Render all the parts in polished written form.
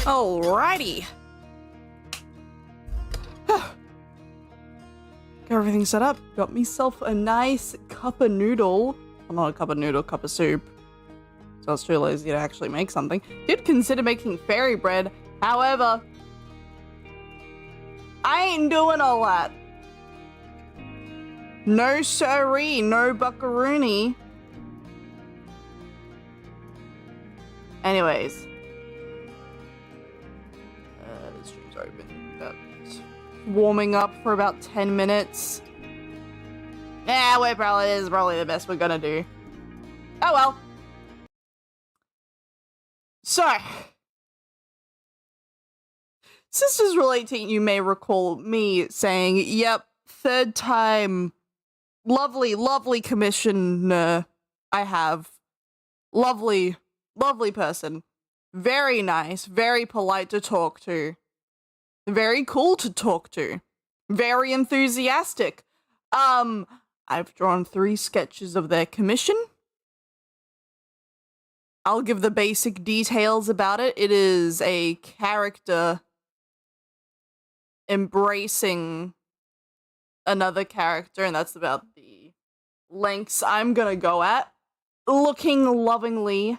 Alrighty. Got everything set up. Got myself a nice cup of noodle. Well, not a cup of noodle, cup of soup. So I was too lazy to actually make something. Did consider making fairy bread. However, I ain't doing all that. No siree, no buckaroony. Anyways. The stream's already been warming up for about 10 minutes. Yeah, this is probably the best we're gonna do. Oh well. So. Sisters Relating, you may recall me saying, yep, third time, lovely commissioner I have. Lovely person. Very nice, very polite to talk to. Very cool to talk to. Very enthusiastic. I've drawn 3 sketches of their commission. I'll give the basic details about it. It is a character embracing another character, and that's about the lengths I'm gonna go at. Looking lovingly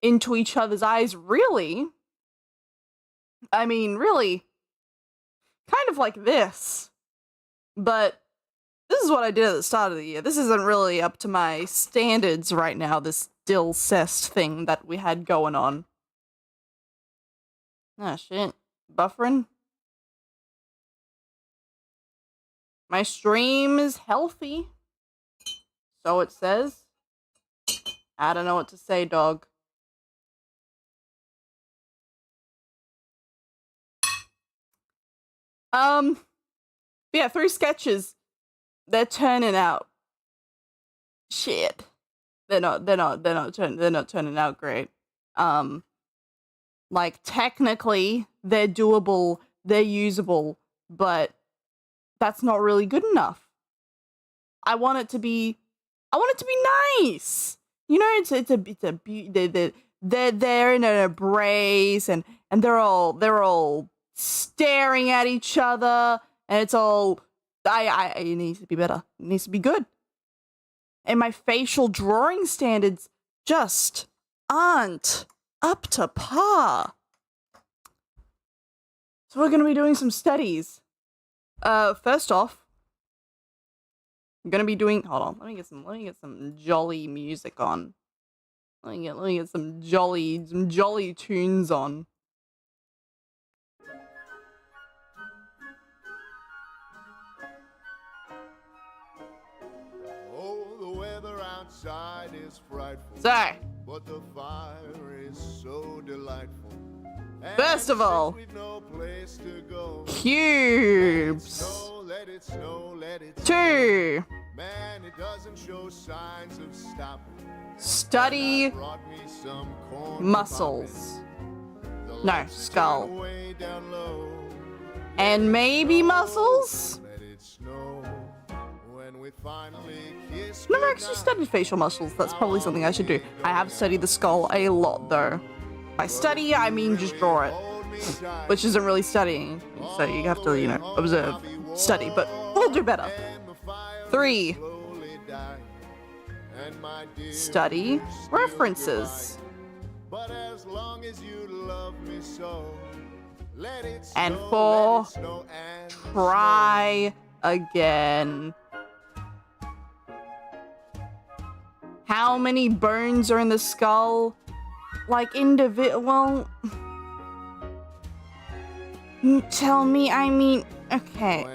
into each other's eyes, really. I mean, really. Kind of like this. But this is what I did at the start of the year. This isn't really up to my standards right now, this Dilcest thing that we had going on. Ah, shit. Buffering? My stream is healthy. So it says. I don't know what to say, dog. Yeah, 3 sketches. They're turning out. Shit. They're not turning out great. Like, technically, they're doable, they're usable, but that's not really good enough. I want it to be nice. You know, they're in an embrace, and they're all staring at each other, and it's all it needs to be better. It needs to be good. And my facial drawing standards just aren't up to par. So we're gonna be doing some studies. First off, I'm gonna be doing. Hold on, let me get some jolly music on. Let me get some jolly tunes on. Oh, the weather outside is frightful. So, but the fire is so delightful. First of all, no place to go, cubes. Let it snow, let it 2. Man, it doesn't show signs of stopping. Study muscles. No, skull. And maybe muscles? Never actually studied facial muscles. That's probably something I should do. I have studied the skull a lot, though. By study, I mean just draw it. Which isn't really studying. So you have to, you know, observe, study, but we'll do better. 3. Study references. And 4. Try again. How many bones are in the skull? Like well, tell me, I mean, okay.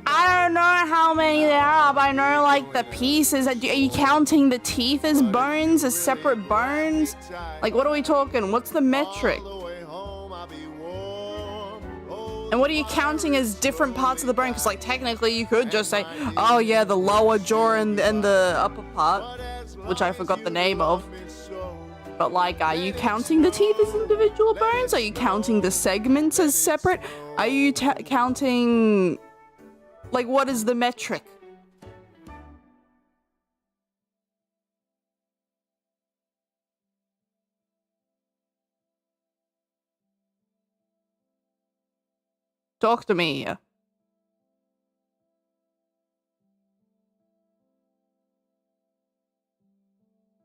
I don't know how many there are, but I know, like, the pieces. Are you counting the teeth as bones, as separate bones? Like, what are we talking? What's the metric? And what are you counting as different parts of the brain? Because, like, technically you could just say, oh yeah, the lower jaw and the upper part, which I forgot the name of. But, like, are you counting the teeth as individual bones? Are you counting the segments as separate? Are you counting... Like, what is the metric? Talk to me.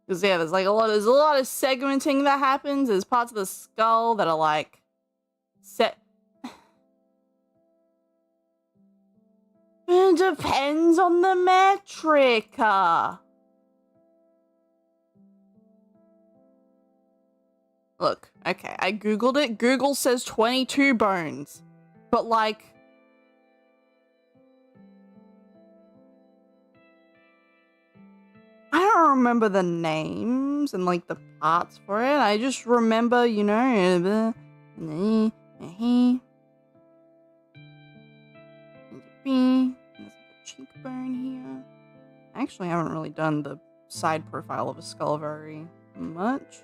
Because yeah, there's a lot of segmenting that happens. There's parts of the skull that are like set. It depends on the metric. Look, okay, I googled it. Google says 22 bones, but like, I don't remember the names and like the parts for it. I just remember, you know, there's a cheekbone here. Actually, I haven't really done the side profile of a skull very much.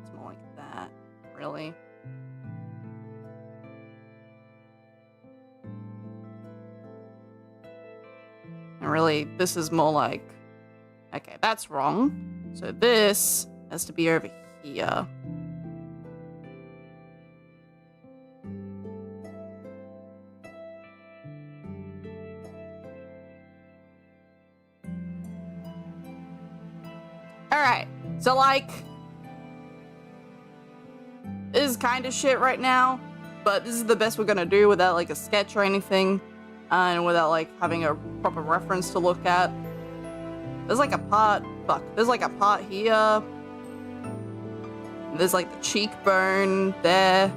It's more like that, really. And really, this is more like, okay, that's wrong. So this has to be over here. Alright, so like, this is kind of shit right now, but this is the best we're gonna do without like a sketch or anything, and without like having a proper reference to look at. There's like a part, there's like a part here. There's like the cheekbone there.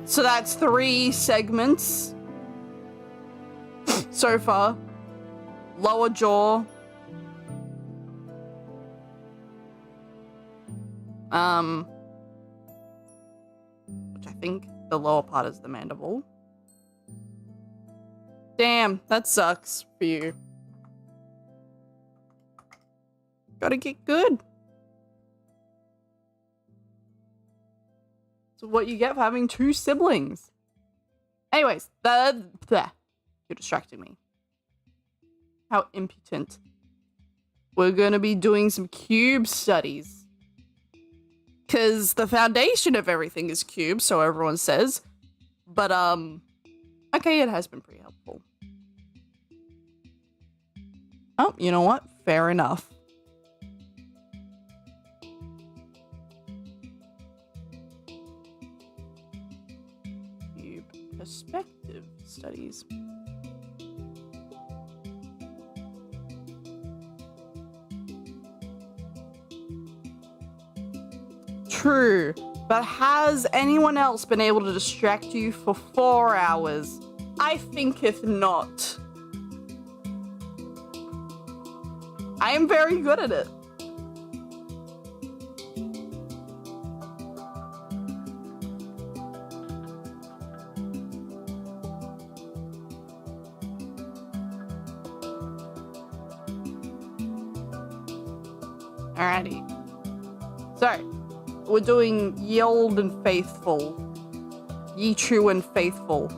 So that's 3 segments so far. Lower jaw. Which I think the lower part is the mandible. Damn, that sucks for you. Gotta get good. So what you get for having 2 siblings. Anyways, you're distracting me. How impudent. We're gonna be doing some cube studies. Because the foundation of everything is cube, so everyone says. But, okay, it has been pretty helpful. Oh, you know what? Fair enough. Cube perspective studies. True, but has anyone else been able to distract you for 4 hours? I thinketh not. I am very good at it. Alrighty. So, we're doing Ye Old and Faithful. Ye True and Faithful.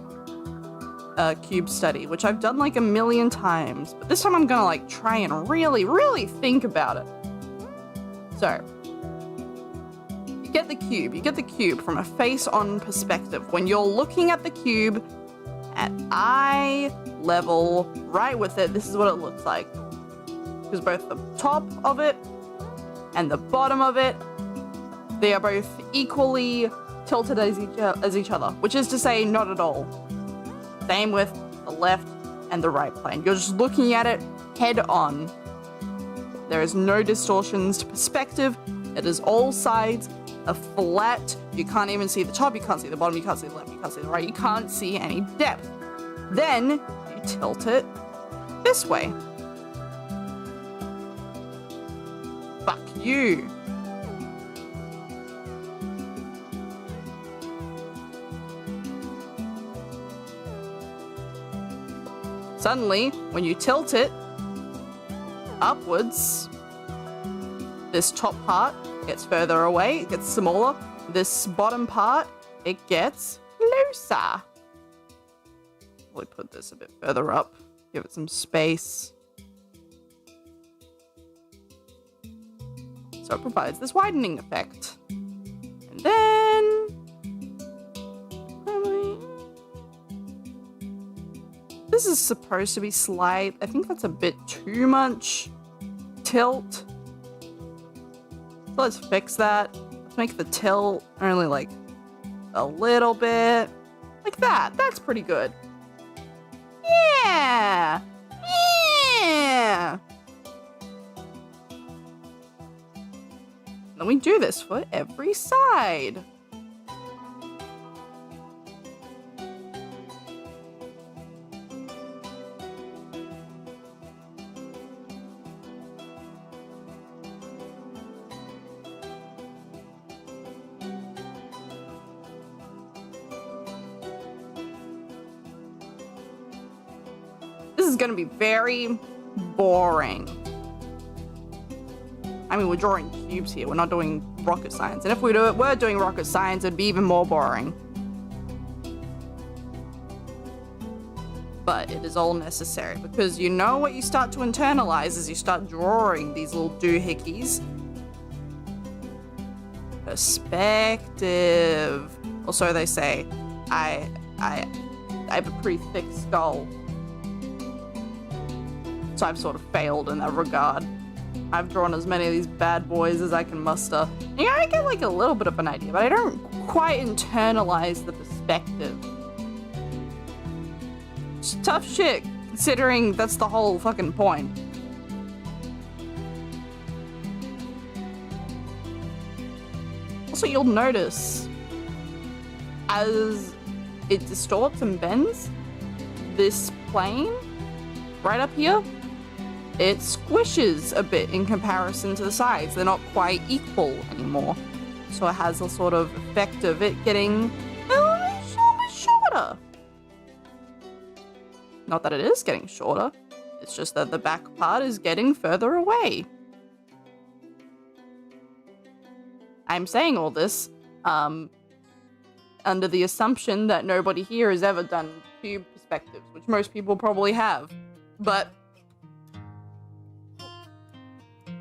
Cube study, which I've done like a million times, but this time I'm gonna like try and really think about it. So, you get the cube from a face-on perspective. When you're looking at the cube at eye level, right with it, this is what it looks like. Because both the top of it and the bottom of it, they are both equally tilted as each other, which is to say, not at all. Same with the left and the right plane. You're just looking at it head on. There is no distortions to perspective. It is all sides are flat. You can't even see the top, you can't see the bottom, you can't see the left, you can't see the right, you can't see any depth. Then you tilt it this way. Fuck you. Suddenly, when you tilt it upwards, this top part gets further away, it gets smaller. This bottom part, it gets closer. Probably put this a bit further up. Give it some space. So it provides this widening effect. And then... This is supposed to be slight. I think that's a bit too much tilt. So let's fix that. Let's make the tilt only like a little bit. Like that. That's pretty good. Yeah! Yeah! Then we do this for every side. This is gonna be very boring. I mean, we're drawing cubes here. We're not doing rocket science. And if we were doing rocket science, it'd be even more boring. But it is all necessary because you know what you start to internalize as you start drawing these little doohickeys. Perspective. Or so they say. I have a pretty thick skull. So I've sort of failed in that regard. I've drawn as many of these bad boys as I can muster. Yeah, I get like a little bit of an idea, but I don't quite internalize the perspective. It's tough shit, considering that's the whole fucking point. Also, you'll notice as it distorts and bends, this plane right up here, it squishes a bit in comparison to the sides. They're not quite equal anymore. So it has a sort of effect of it getting a little bit shorter. Not that it is getting shorter. It's just that the back part is getting further away. I'm saying all this under the assumption that nobody here has ever done cube perspectives, which most people probably have. But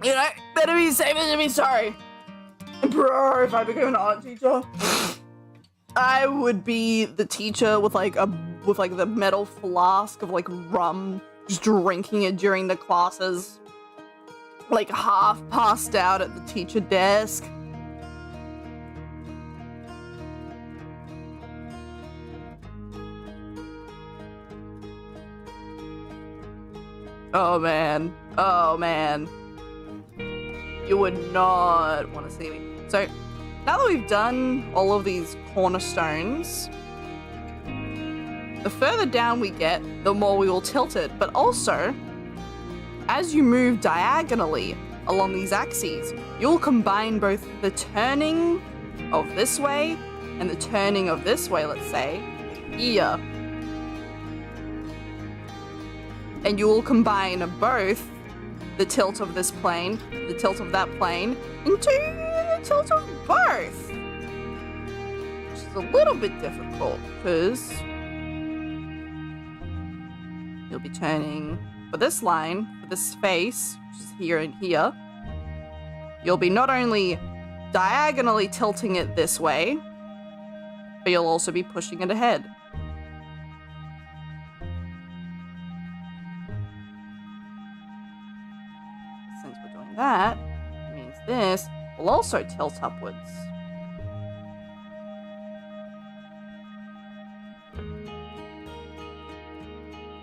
you know, better be safe than be sorry. Bro, if I became an art teacher, I would be the teacher with like the metal flask of like rum, just drinking it during the classes, like half passed out at the teacher desk. Oh man. Oh man. You would not want to see me. So, now that we've done all of these cornerstones, the further down we get, the more we will tilt it. But also, as you move diagonally along these axes, you'll combine both the turning of this way and the turning of this way, let's say, here. And you will combine both the tilt of this plane, the tilt of that plane, into the tilt of both. Which is a little bit difficult, because you'll be turning for this line, for this face, which is here and here. You'll be not only diagonally tilting it this way, but you'll also be pushing it ahead. That means this will also tilt upwards.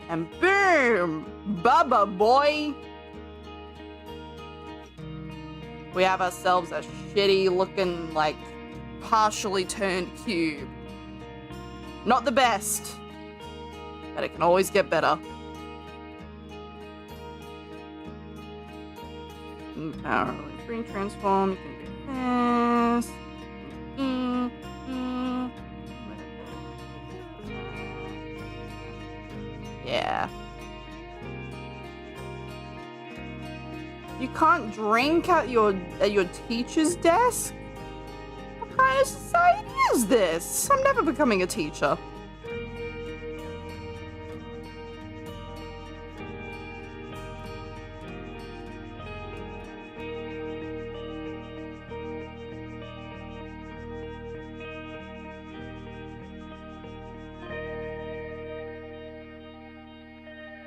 And boom! Baba boy! We have ourselves a shitty looking, like, partially turned cube. Not the best, but it can always get better. Power free transform, you can do this. Yeah. You can't drink at your teacher's desk? What kind of society is this? I'm never becoming a teacher.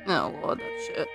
Oh lord, that shit.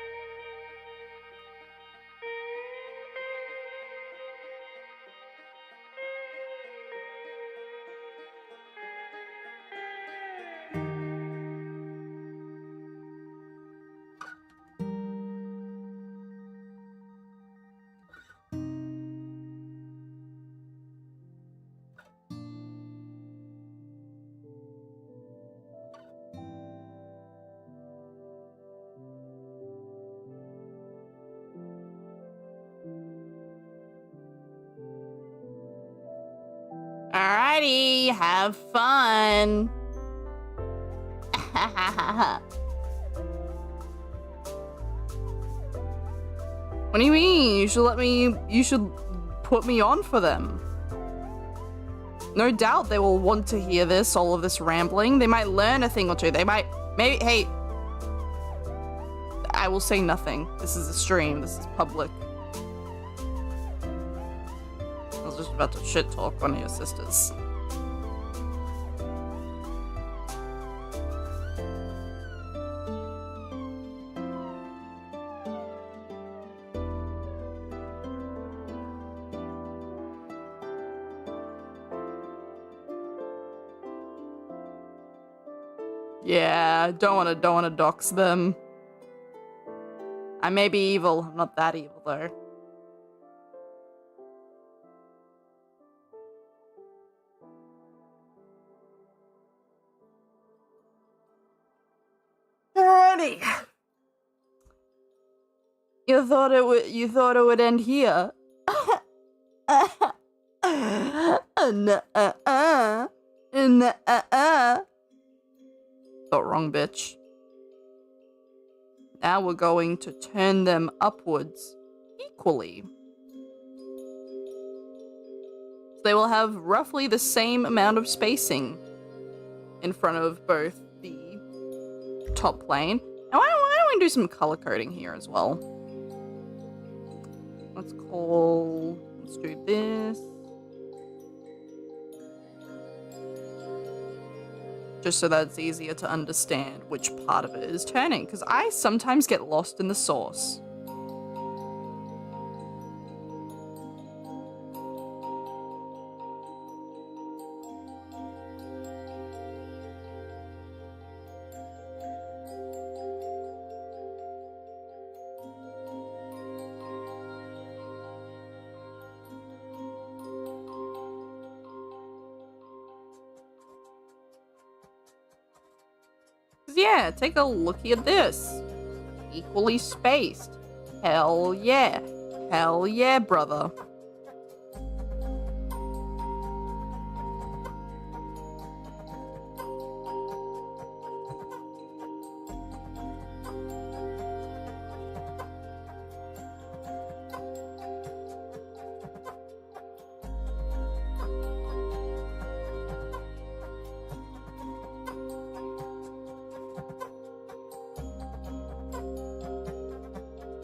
Alrighty, have fun. What do you mean? You should put me on for them. No doubt they will want to hear this, all of this rambling. They might learn a thing or two. They might, maybe, hey. I will say nothing. This is a stream. This is public. I was just about to shit talk one of your sisters. Yeah, don't wanna dox them. I may be evil. I'm not that evil though. Alrighty. You thought it would end here. Thought wrong, bitch. Now we're going to turn them upwards equally. So they will have roughly the same amount of spacing in front of both the top plane. Now why don't we do some color coding here as well? Let's do this. Just so that it's easier to understand which part of it is turning, because I sometimes get lost in the source. Yeah, take a looky at this. Equally spaced. Hell yeah. Hell yeah, brother.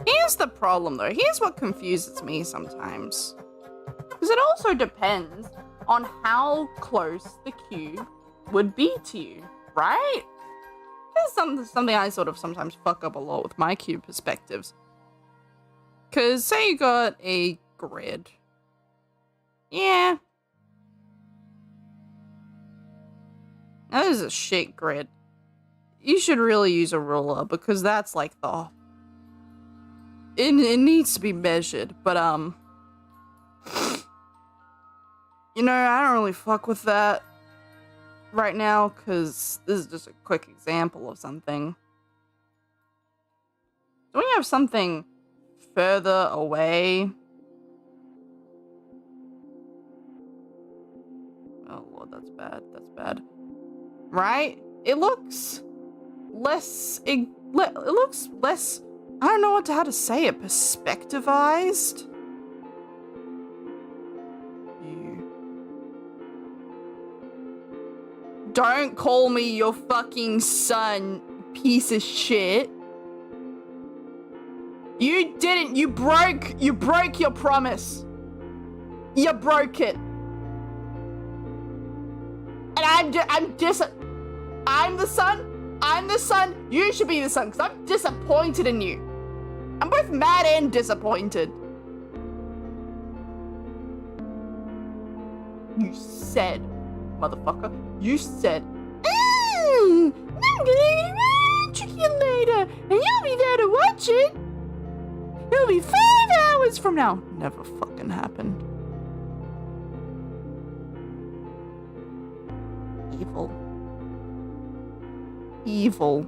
Here's the problem though. Here's what confuses me sometimes. Because it also depends on how close the cube would be to you, right? There's something I sort of sometimes fuck up a lot with my cube perspectives. Because say you got a grid. Yeah. Now this is a shit grid. You should really use a ruler because that's like the... It needs to be measured, but you know, I don't really fuck with that right now because this is just a quick example of something. So when you have something further away, oh lord, that's bad, right? It looks less, it looks less, I don't know how to say it, perspectivized? Don't call me your fucking son, piece of shit. You didn't, you broke your promise. You broke it. And I'm the son? I'm the son, you should be the son, because I'm disappointed in you. I'm both mad and disappointed. You said, motherfucker, you said, I'm gonna trick you later, and you'll be there to watch it. It'll be 5 hours from now. Never fucking happened. Evil. Evil.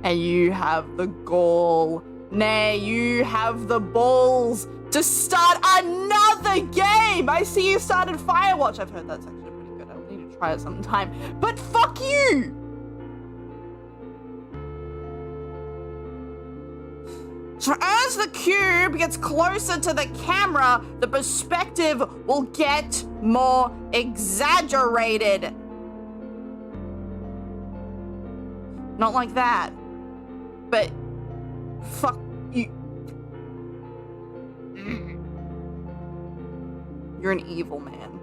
And you have the gall, nay, you have the balls to start another game! I see you started Firewatch. I've heard that's actually pretty good. I'll need to try it sometime. But fuck you! So as the cube gets closer to the camera, the perspective will get more exaggerated. Not like that. But fuck you. You're an evil man.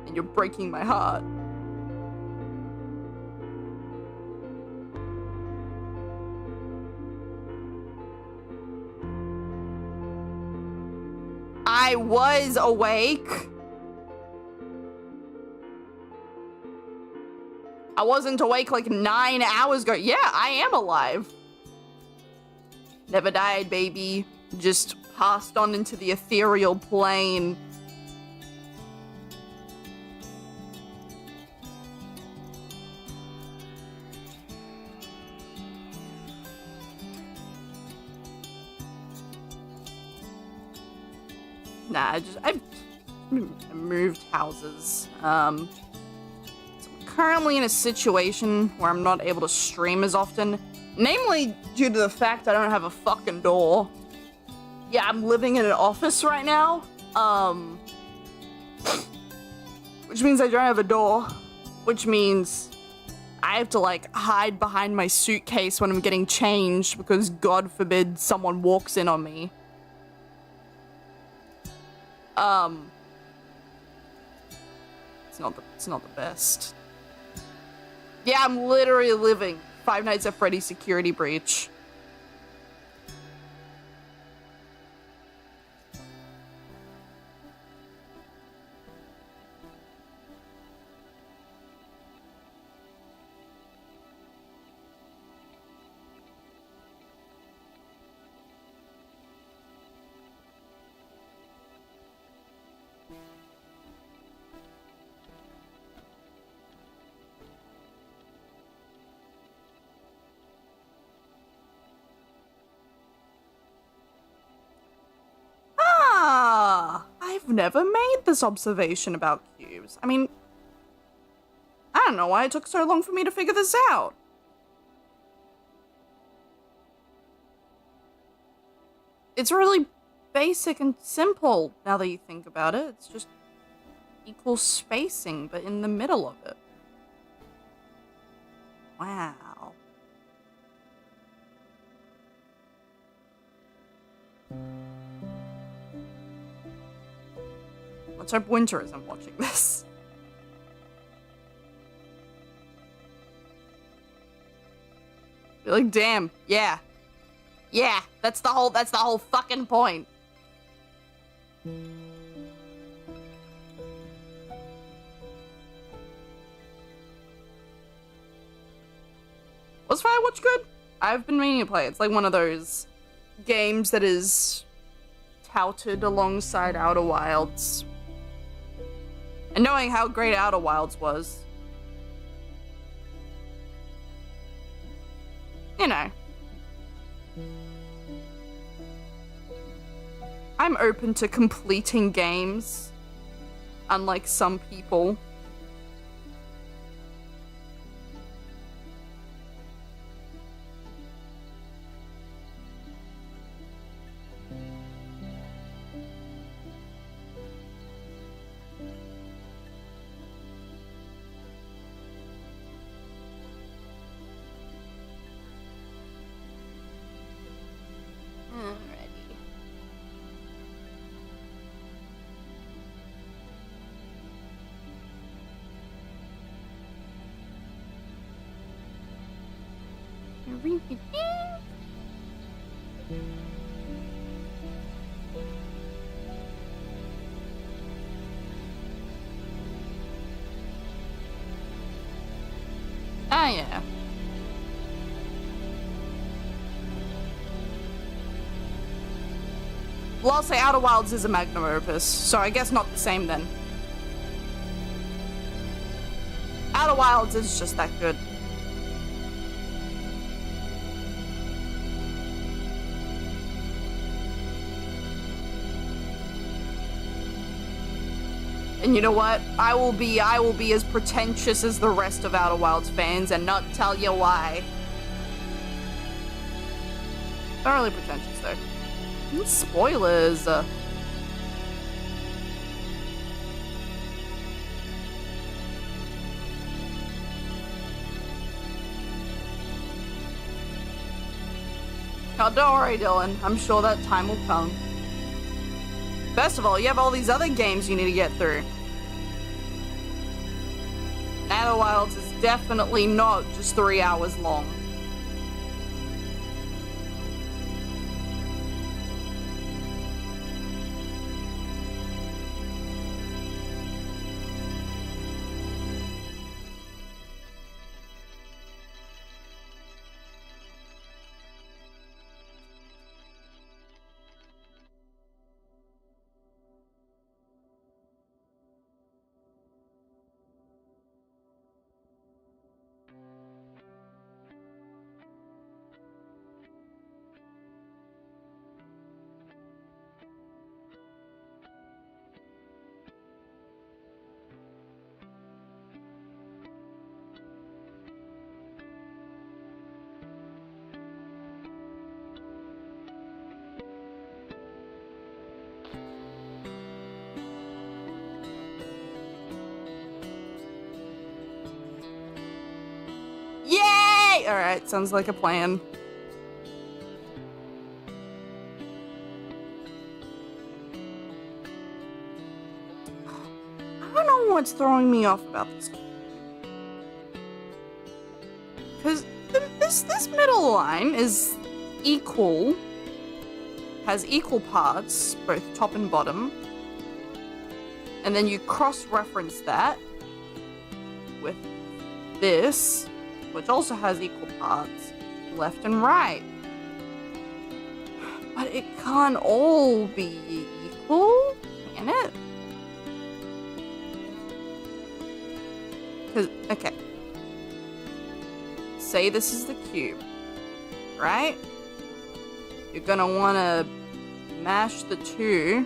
And you're breaking my heart. I was awake. I wasn't awake like 9 hours ago. Yeah, I am alive. Never died, baby. Just passed on into the ethereal plane. Nah, I've moved houses. So I'm currently in a situation where I'm not able to stream as often, namely due to the fact I don't have a fucking door. Yeah, I'm living in an office right now, which means I don't have a door, which means I have to like hide behind my suitcase when I'm getting changed because God forbid someone walks in on me. It's not the best. Yeah, I'm literally living Five Nights at Freddy's Security Breach. I've never made this observation about cubes. I mean, I don't know why it took so long for me to figure this out. It's really basic and simple now that you think about it. It's just equal spacing, but in the middle of it. Wow. Let's hope Winter isn't watching this. Be like, damn, yeah. Yeah, that's the whole fucking point. Was Firewatch good? I've been meaning to play it. It's like one of those games that is touted alongside Outer Wilds. And knowing how great Outer Wilds was, you know, I'm open to completing games, unlike some people. Ah, yeah. Well, I'll say Outer Wilds is a magnum opus, so I guess not the same then. Outer Wilds is just that good. And you know what? I will be as pretentious as the rest of Outer Wilds fans and not tell you why. Not really pretentious though. Spoilers. Oh, don't worry, Dylan. I'm sure that time will come. First of all, you have all these other games you need to get through. Outer Wilds is definitely not just 3 hours long. Yay! Alright, sounds like a plan. I don't know what's throwing me off about this game. Because this middle line is equal, has equal parts, both top and bottom. And then you cross-reference that with this, which also has equal parts, left and right. But it can't all be equal, can it? Because, okay. Say this is the cube, right? You're gonna wanna mash the two.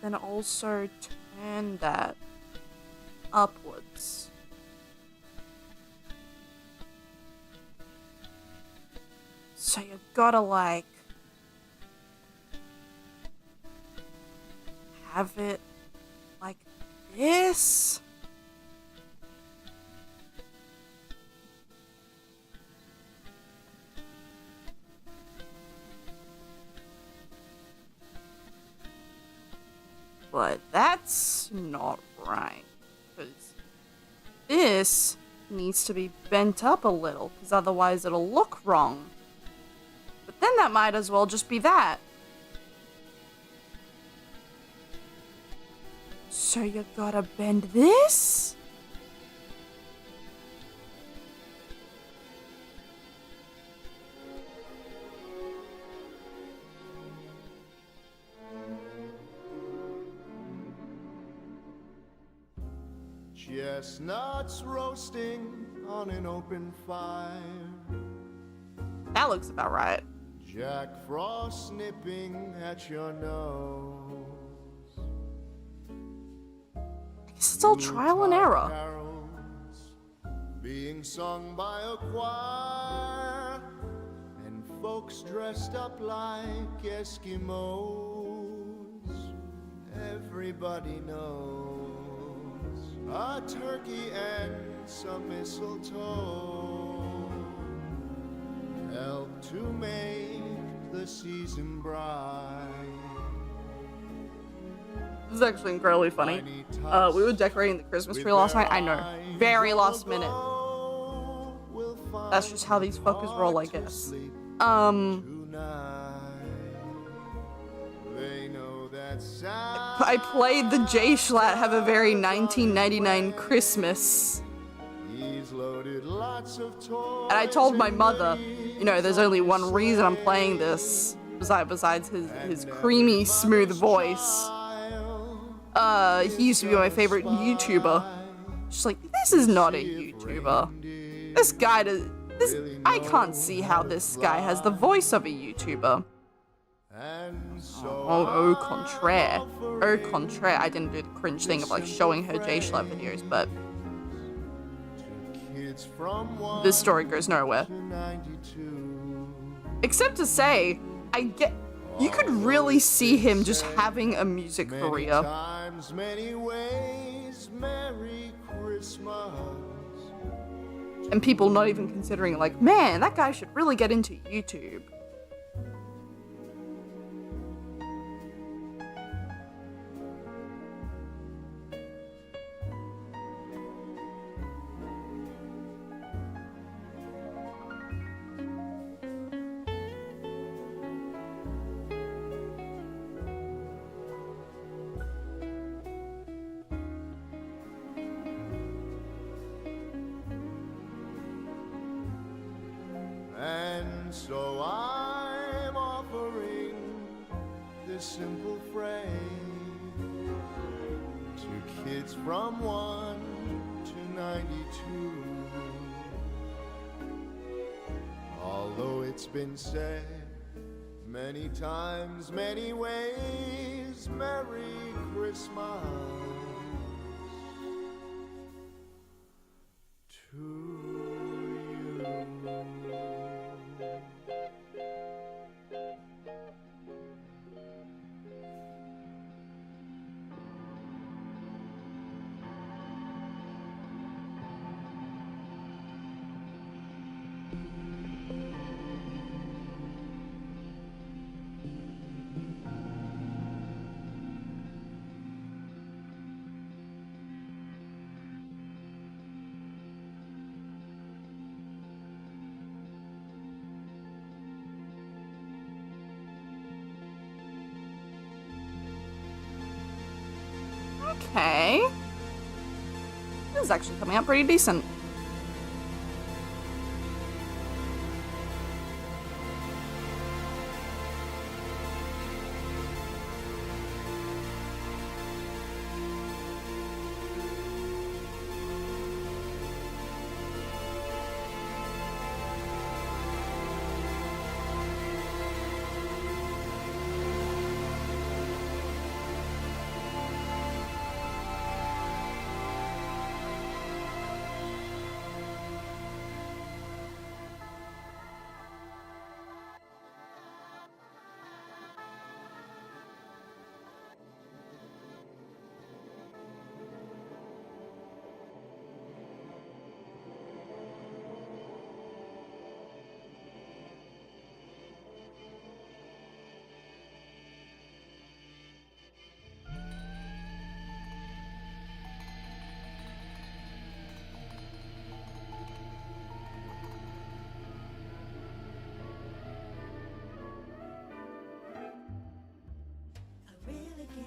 Then also turn that upwards. So you've gotta like have it like this. But that's not right, because this needs to be bent up a little, because otherwise it'll look wrong. But then that might as well just be that. So you gotta bend this? Chestnuts roasting on an open fire. That looks about right. Jack Frost nipping at your nose. I guess it's all trial and error. Carols being sung by a choir, and folks dressed up like Eskimos. Everybody knows a turkey and some mistletoe help to make the season bright. This is actually incredibly funny. We were decorating the Christmas tree last night. I know, very last minute. That's just how these fuckers roll, I guess. I played the J Schlatt Have a Very 1999 Christmas. And I told my mother, you know, there's only one reason I'm playing this, besides his creamy, smooth voice. He used to be my favorite YouTuber. She's like, this is not a YouTuber. This guy I can't see how this guy has the voice of a YouTuber. Au contraire. Au contraire. I didn't do the cringe thing of like showing her J Schlatt videos, but this story goes nowhere. Except to say, you could really see him just having a music career. And people not even considering like, man, that guy should really get into YouTube. And so I'm offering this simple phrase to kids from 1 to 92. Although it's been said many times, many ways, Merry Christmas to you. Okay. This is actually coming out pretty decent.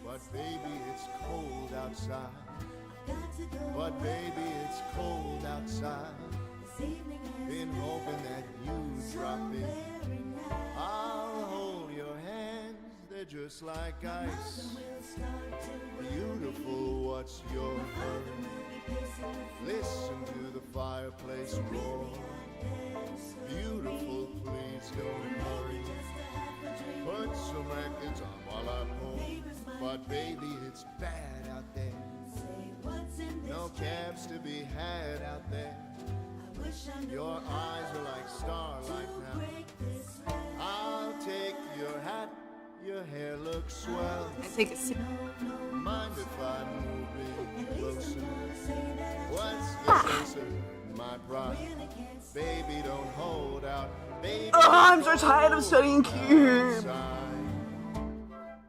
But baby, it's cold outside. But baby, it's cold outside. Been hoping that you drop in. I'll hold your hands, they're just like ice. Beautiful, what's your hurry? Listen to the fireplace roar. Beautiful, please don't hurry. Put some records on while I pour. But baby, it's bad out there. No cabs to be had out there. Your eyes are like starlight now. I'll take your hat, your hair looks swell. I take a sip. Mind if I move in closer? What's the answer? My pride. Baby, don't hold out. Baby, I'm so tired of studying Cube.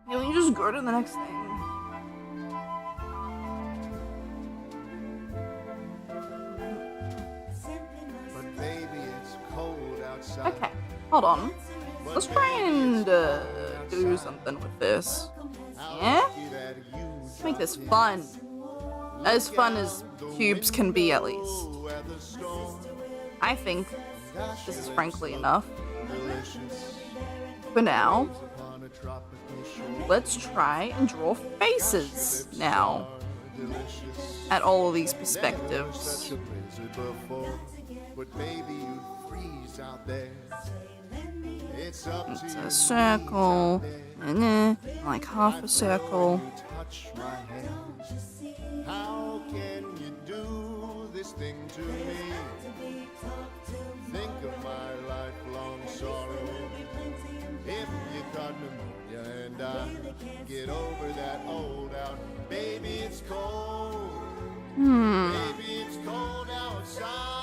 Can we just go to the next thing? Hold on. Let's try and do something with this. Yeah? Let's make this fun. As fun as cubes can be, at least. I think this is frankly enough. For now, let's try and draw faces now at all of these perspectives. It's a circle, like half a circle. How can you do this thing to me? Think of my lifelong sorrow. If you got pneumonia and I get over that old out, baby, it's cold. Baby, it's cold outside.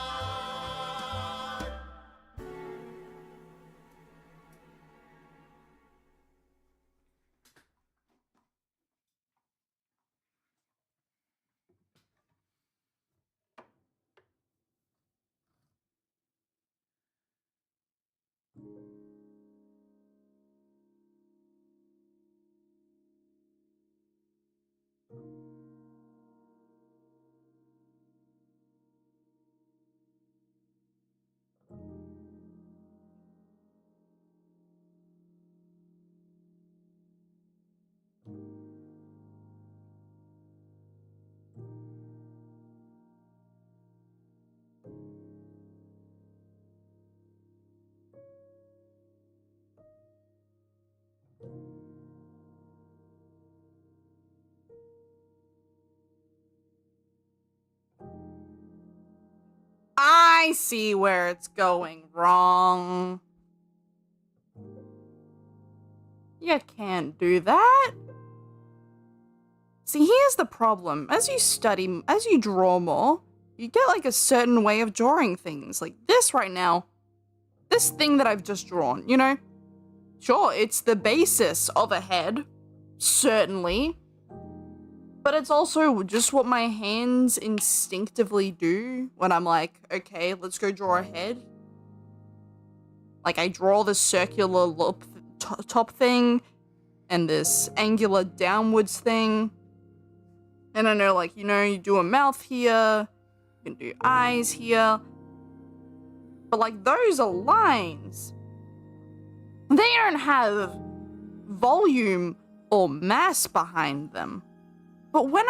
I see where it's going wrong. You can't do that. See, here's the problem. As you study, as you draw more, you get like a certain way of drawing things. Like this right now, this thing that I've just drawn, you know? Sure, it's the basis of a head, certainly. But it's also just what my hands instinctively do when I'm like, okay, let's go draw a head. Like I draw the circular loop top thing and this angular downwards thing. And I know, like, you know, you do a mouth here, you can do eyes here. But like those are lines. They don't have volume or mass behind them. But when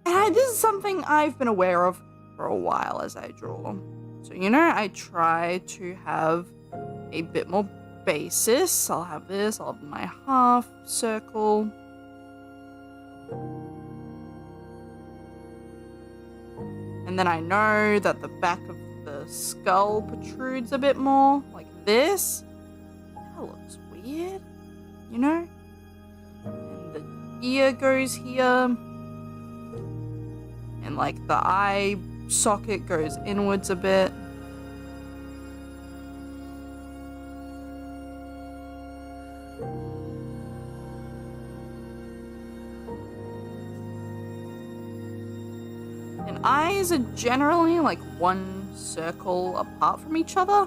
this is something I've been aware of for a while as I draw. So, you know, I try to have a bit more basis. I'll have this, I'll have my half circle. And then I know that the back of the skull protrudes a bit more, like this. That looks weird, you know? Ear goes here, and like the eye socket goes inwards a bit. And eyes are generally like one circle apart from each other.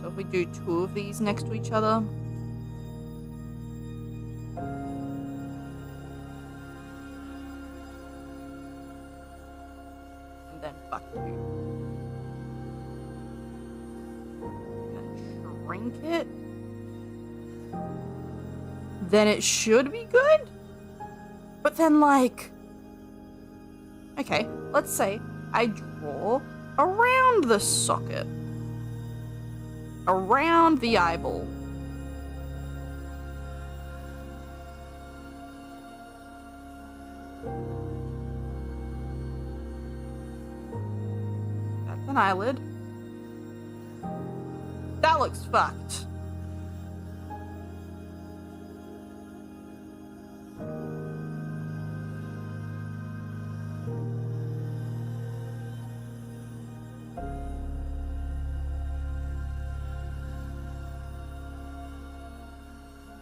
So if we do two of these next to each other, then fuck you. And then shrink it. Then it should be good. But then, like, okay, let's say I draw around the socket, around the eyeball. An eyelid. That looks fucked.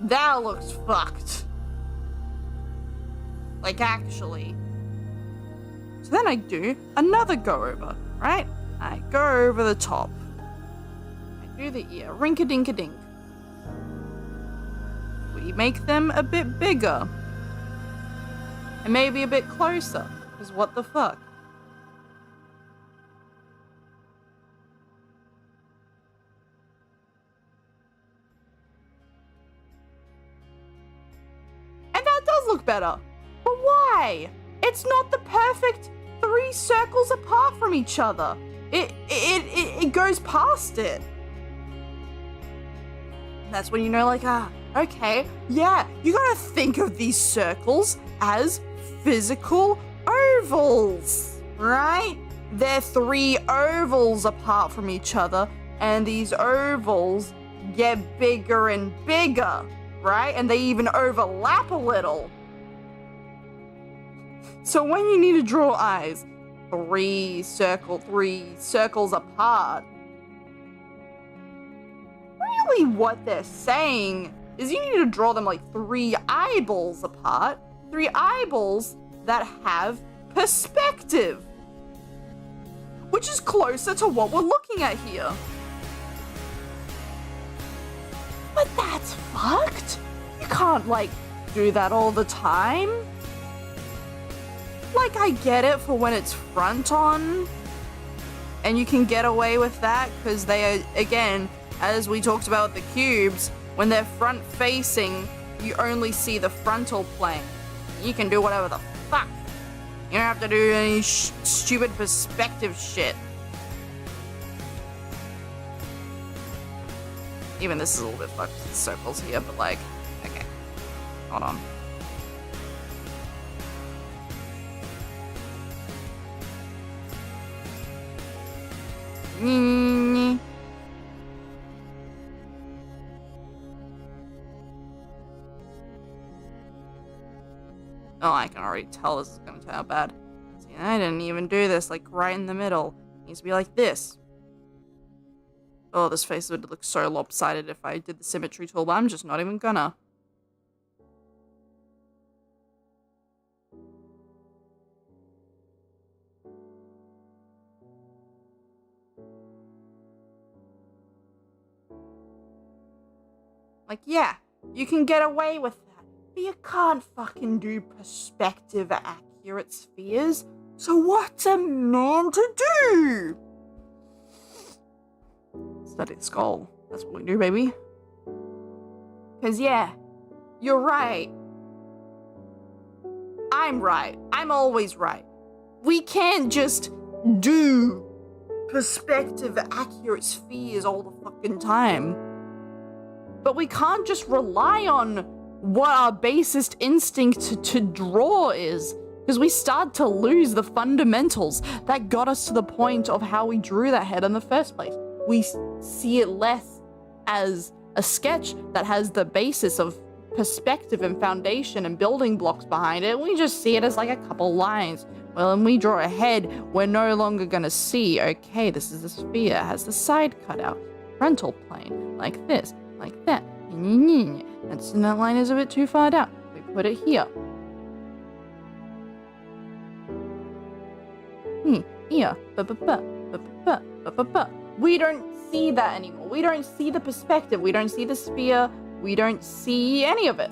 That looks fucked. Like, actually. So then I do another go over, right? I go over the top. I do the ear. Rink-a-dink-a-dink. We make them a bit bigger. And maybe a bit closer. Because what the fuck? And that does look better. But why? It's not the perfect 3 circles apart from each other. It goes past it. That's when you know, like, okay, yeah, you gotta think of these circles as physical ovals, right? They're 3 ovals apart from each other, and these ovals get bigger and bigger, right? And they even overlap a little. So when you need to draw eyes, 3 circles apart. Really what they're saying is you need to draw them like 3 eyeballs apart. 3 eyeballs that have perspective. Which is closer to what we're looking at here. But that's fucked. You can't, like, do that all the time. Like, I get it for when it's front on. And you can get away with that because they are, again, as we talked about with the cubes, when they're front facing, you only see the frontal plane. You can do whatever the fuck. You don't have to do any stupid perspective shit. Even this is a little bit fucked with the circles here, but like, okay. Hold on. Oh, I can already tell this is gonna turn out bad. See, I didn't even do this, like, right in the middle. It needs to be like this. Oh, this face would look so lopsided if I did the symmetry tool, but I'm just not even gonna. Like, yeah, you can get away with that. But you can't fucking do perspective accurate spheres. So what's a man to do? Study the skull. That's what we do, baby. Cause yeah, you're right. I'm right. I'm always right. We can't just do perspective accurate spheres all the fucking time. But we can't just rely on what our basest instinct to draw is, because we start to lose the fundamentals that got us to the point of how we drew that head in the first place. We see it less as a sketch that has the basis of perspective and foundation and building blocks behind it. We just see it as like a couple lines. Well, when we draw a head, we're no longer going to see, okay, this is a sphere, it has the side cut out, frontal plane, like this, like that. And that line is a bit too far down. We put it here. Here. We don't see that anymore. We don't see the perspective. We don't see the sphere. We don't see any of it.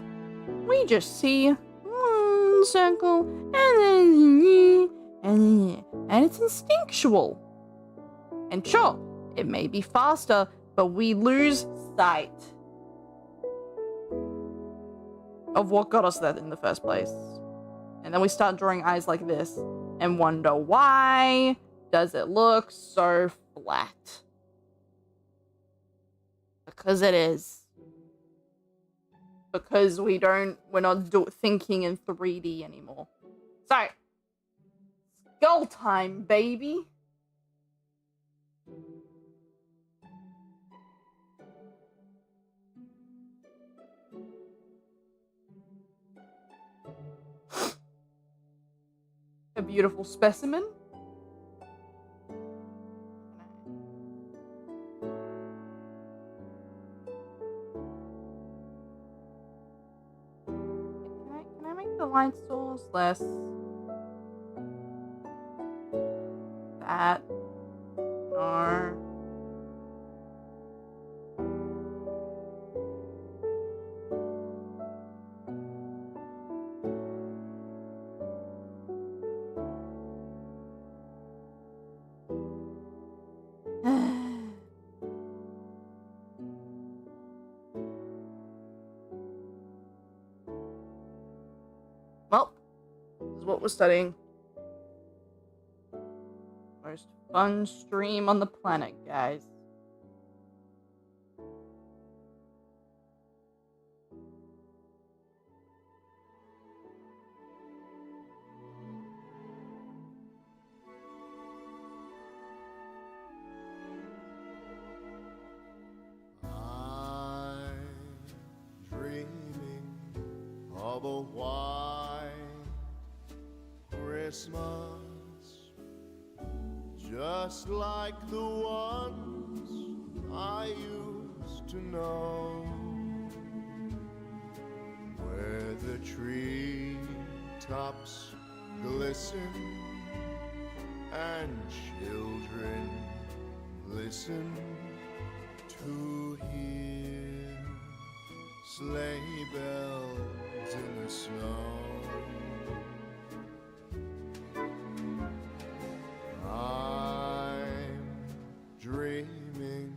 We just see one circle and it's instinctual. And sure, it may be faster, but we lose sight of what got us there in the first place. And then we start drawing eyes like this and wonder why does it look so flat? Because it is. Because we're not thinking in 3D anymore. So, skull time, baby. A beautiful specimen. Can I make the light source less? That. No. Well, this is what we're studying. Most fun stream on the planet, guys. I'm dreaming of a white Christmas, just like the ones I used to know, where the treetops glisten and children listen to hear sleigh bells in the snow. I'm dreaming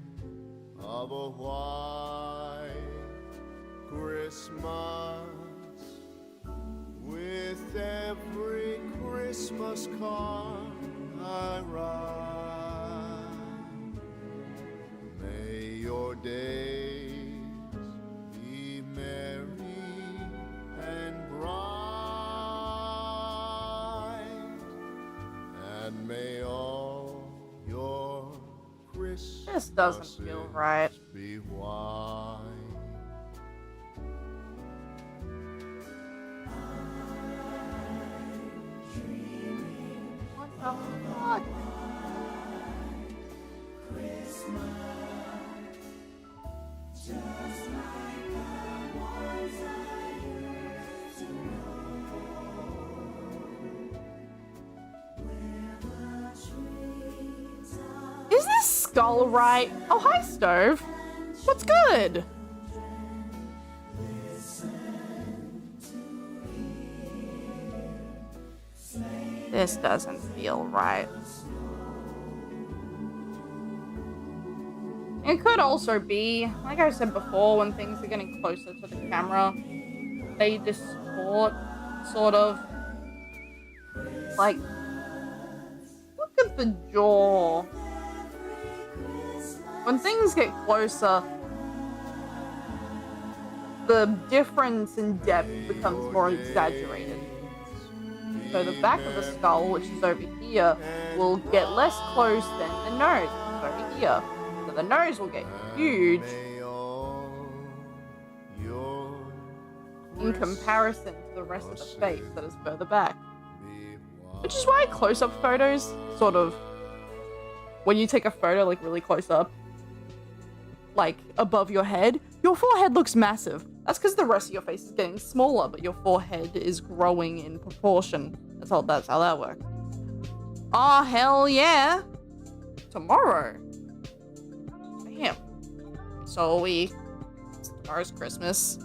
of a white Christmas, with every Christmas card I write. May your days be merry and bright, and may all your Christmases This doesn't feel right. be white. What the fuck? Is this skull right? Oh, hi, Stove. What's good? This doesn't feel right. It could also be, like I said before, when things are getting closer to the camera, they distort, sort of. Like, look at the jaw. When things get closer, the difference in depth becomes more exaggerated. So the back of the skull, which is over here, will get less close than the nose, which is over here. So the nose will get huge in comparison to the rest of the face that is further back. Which is why close-up photos, sort of, when you take a photo like really close up, like above your head, your forehead looks massive. That's because the rest of your face is getting smaller, but your forehead is growing in proportion. That's how that works. Oh, hell yeah! Tomorrow. Damn. So tomorrow's Christmas.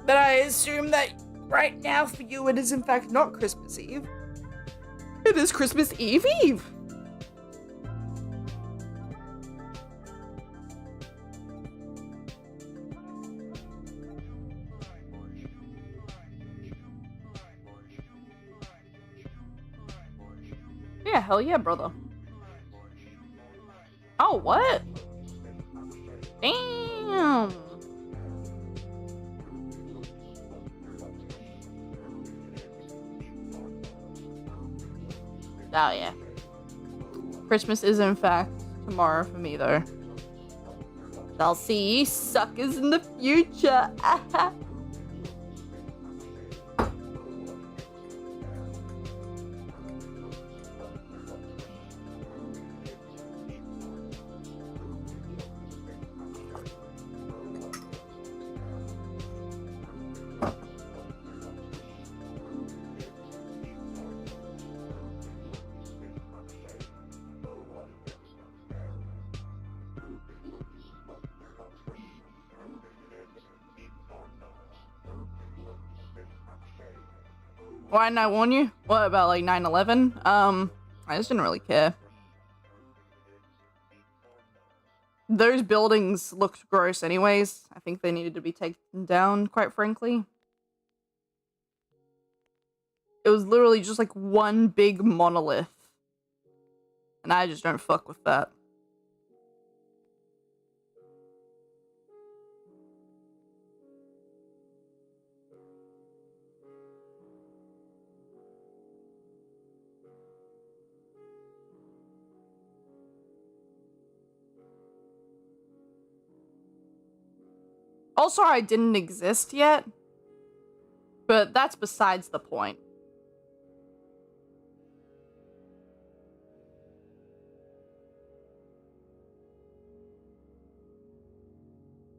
But I assume that right now for you it is in fact not Christmas Eve. It is Christmas Eve Eve! Yeah, hell yeah, brother. Oh, what? Damn! Oh, yeah. Christmas is, in fact, tomorrow for me, though. I'll see you suckers in the future. Why didn't I warn you? What about like 9/11? I just didn't really care. Those buildings looked gross anyways. I think they needed to be taken down, quite frankly. It was literally just like one big monolith. And I just don't fuck with that. Also, I didn't exist yet. But that's besides the point.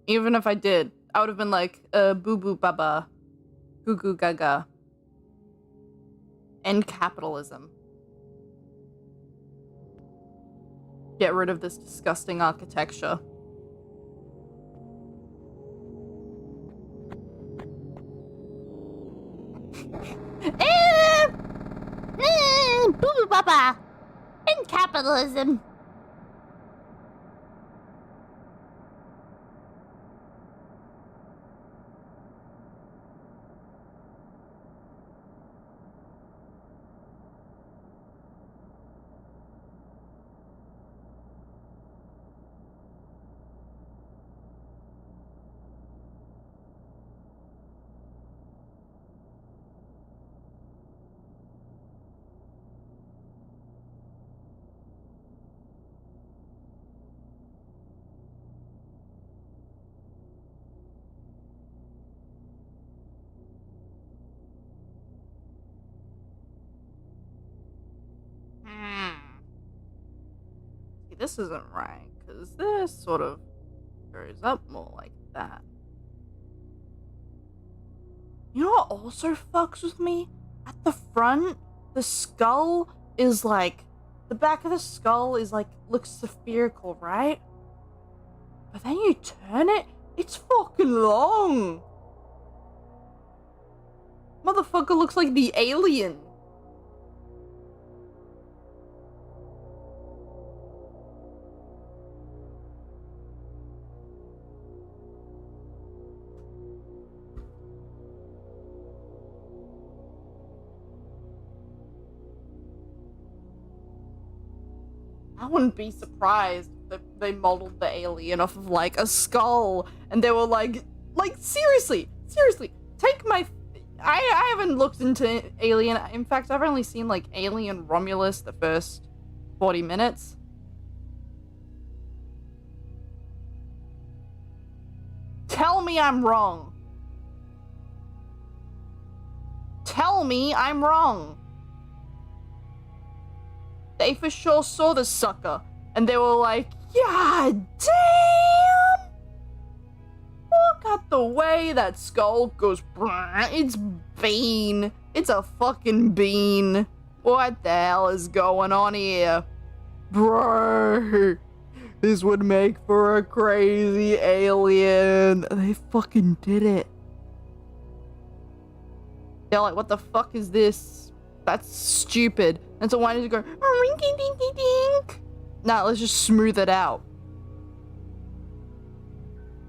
Even if I did, I would have been like, boo boo baba, goo goo gaga. End capitalism. Get rid of this disgusting architecture. Boo boo baba. End capitalism. See, this isn't right, because this sort of goes up more like that. You know what also fucks with me? At the front, the skull is like, the back of the skull is like, looks spherical, right? But then you turn it, it's fucking long. Motherfucker looks like the alien. I wouldn't be surprised if they modeled the alien off of like a skull and they were like seriously, take my, I haven't looked into Alien. In fact, I've only seen like Alien Romulus the first 40 minutes. Tell me I'm wrong. Tell me I'm wrong. They for sure saw the sucker, and they were like, "God damn! Look at the way that skull goes. It's bean. It's a fucking bean. What the hell is going on here, bro? This would make for a crazy alien." They fucking did it. They're like, "What the fuck is this? That's stupid." And so why did it go rinky dinky dink? Nah, let's just smooth it out.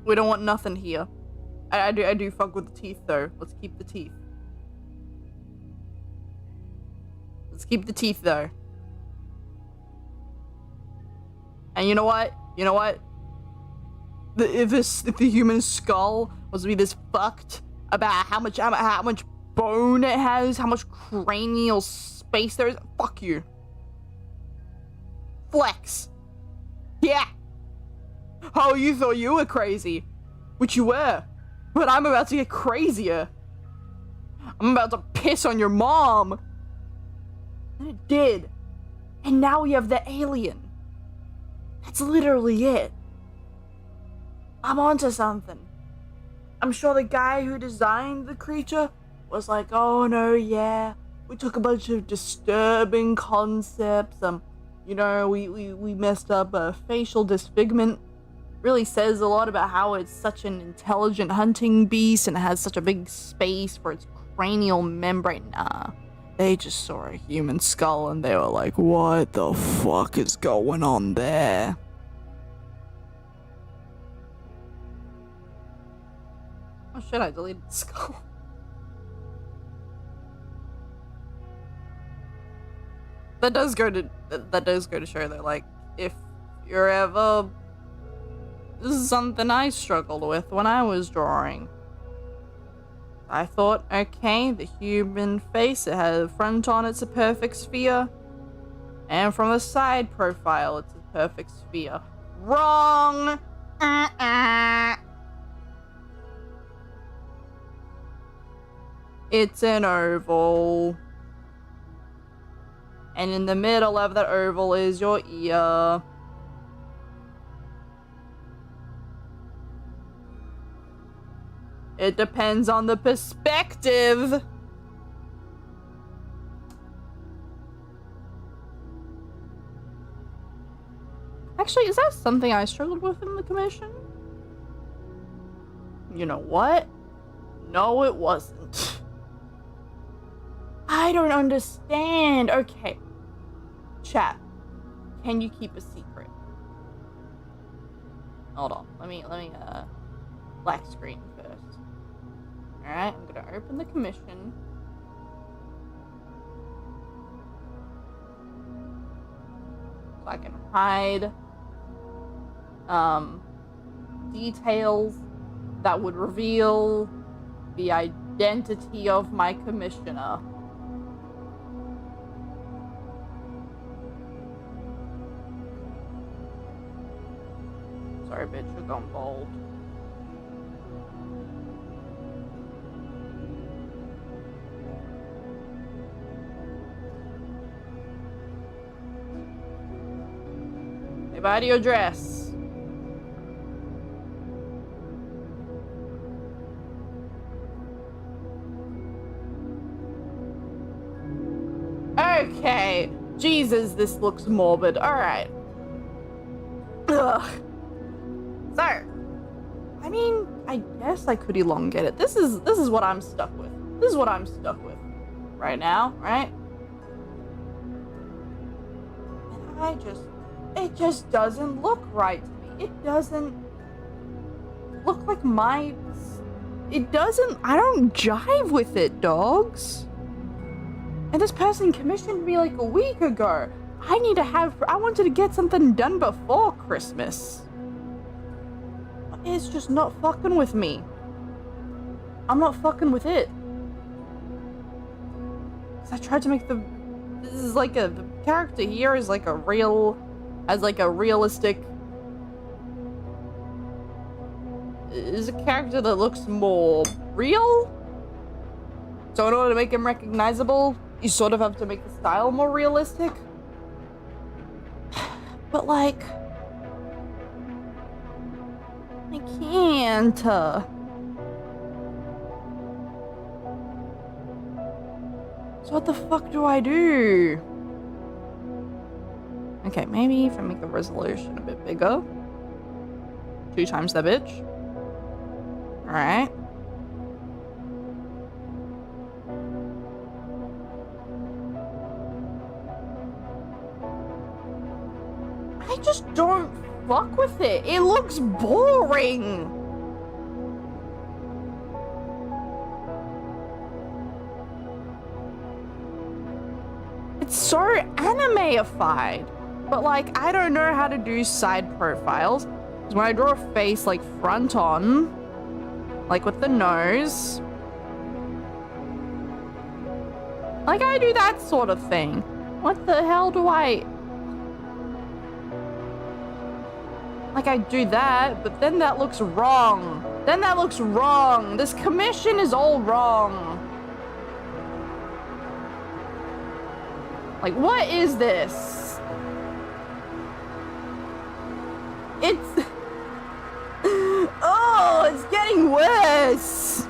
We don't want nothing here. I do fuck with the teeth though. Let's keep the teeth. Let's keep the teeth though. And you know what? You know what? If the human skull was to be this fucked about how much bone it has, how much cranial space there is, fuck you. Flex. Yeah. Oh, you thought you were crazy, which you were, but I'm about to get crazier. I'm about to piss on your mom. And it did. And now we have the alien. That's literally it. I'm onto something. I'm sure the guy who designed the creature was like, "Oh no, yeah, we took a bunch of disturbing concepts. You know, we messed up facial disfigurement. Really says a lot about how it's such an intelligent hunting beast and it has such a big space for its cranial membrane. Nah. They just saw a human skull and they were like, what the fuck is going on there? Oh shit, I deleted the skull. That does go to show though, like, if you're ever... This is something I struggled with when I was drawing. I thought, okay, the human face, it has a front on, it's a perfect sphere. And from a side profile, it's a perfect sphere. Wrong! It's an oval. And in the middle of the oval is your ear. It depends on the perspective. Actually, is that something I struggled with in the commission? You know what? No, it wasn't. I don't understand. Okay. Chat. Can you keep a secret? Hold on. Let me black screen first. Alright, I'm gonna open the commission. So I can hide details that would reveal the identity of my commissioner. Sorry, bitch, you're gone bold. Say bye to your dress. Okay. Jesus, this looks morbid. Alright. Ugh. So, I mean, I guess I could elongate it. This is what I'm stuck with. This is what I'm stuck with right now, right? And it just doesn't look right to me. It doesn't look like I don't jive with it, dogs. And this person commissioned me like a week ago. I wanted to get something done before Christmas. It's just not fucking with me. I'm not fucking with it. Cause I tried to make the character here is like a realistic, is a character that looks more real. So in order to make him recognizable, you sort of have to make the style more realistic. But like, I can't. So what the fuck do I do? Okay, maybe if I make the resolution a bit bigger. 2 times that bitch. Alright. I just don't fuck with it. It looks boring. It's so anime-ified. But like, I don't know how to do side profiles. Because when I draw a face like front on, like with the nose, like I do that sort of thing. What the hell do I... Like I do that, but then that looks wrong. Then that looks wrong. This commission is all wrong. Like, what is this? It's... Oh, it's getting worse.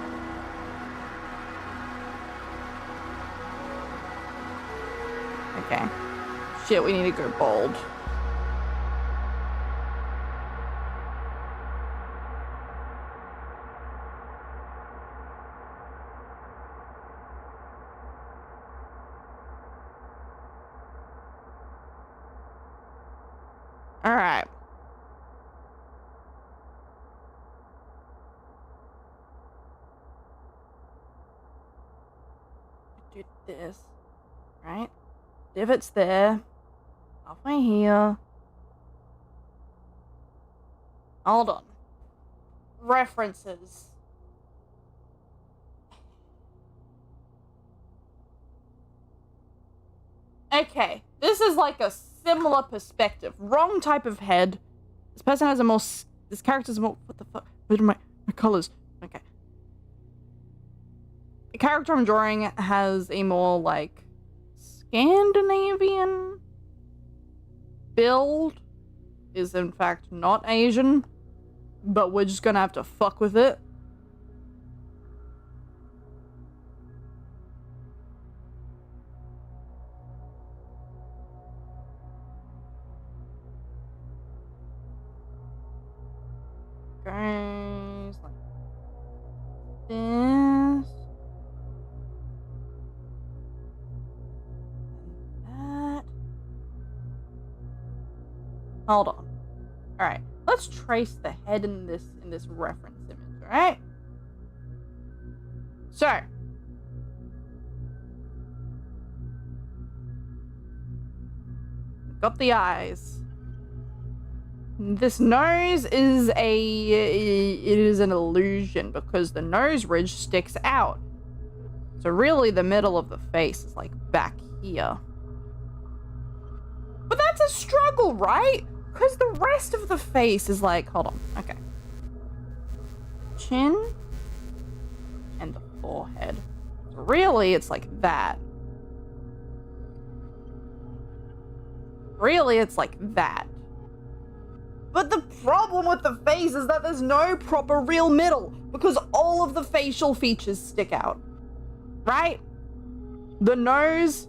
Okay. Shit, we need to go bold. Alright. Do this. Right? Divots there. Halfway here. Hold on. References. Okay, this is like a similar perspective. Wrong type of head. This person has a more... This character's more... What the fuck? Where are my colors? Okay. The character I'm drawing has a more, like, Scandinavian build. Is, in fact, not Asian. But we're just gonna have to fuck with it. Goes like this. And that. Hold on. Alright. Let's trace the head in this reference image, alright? So. Got the eyes. This nose is it is an illusion because the nose ridge sticks out. So really the middle of the face is like back here. But that's a struggle, right? Because the rest of the face is like, hold on, okay. Chin and the forehead. So really it's like that. Really it's like that. But the problem with the face is that there's no proper real middle because all of the facial features stick out. Right? The nose's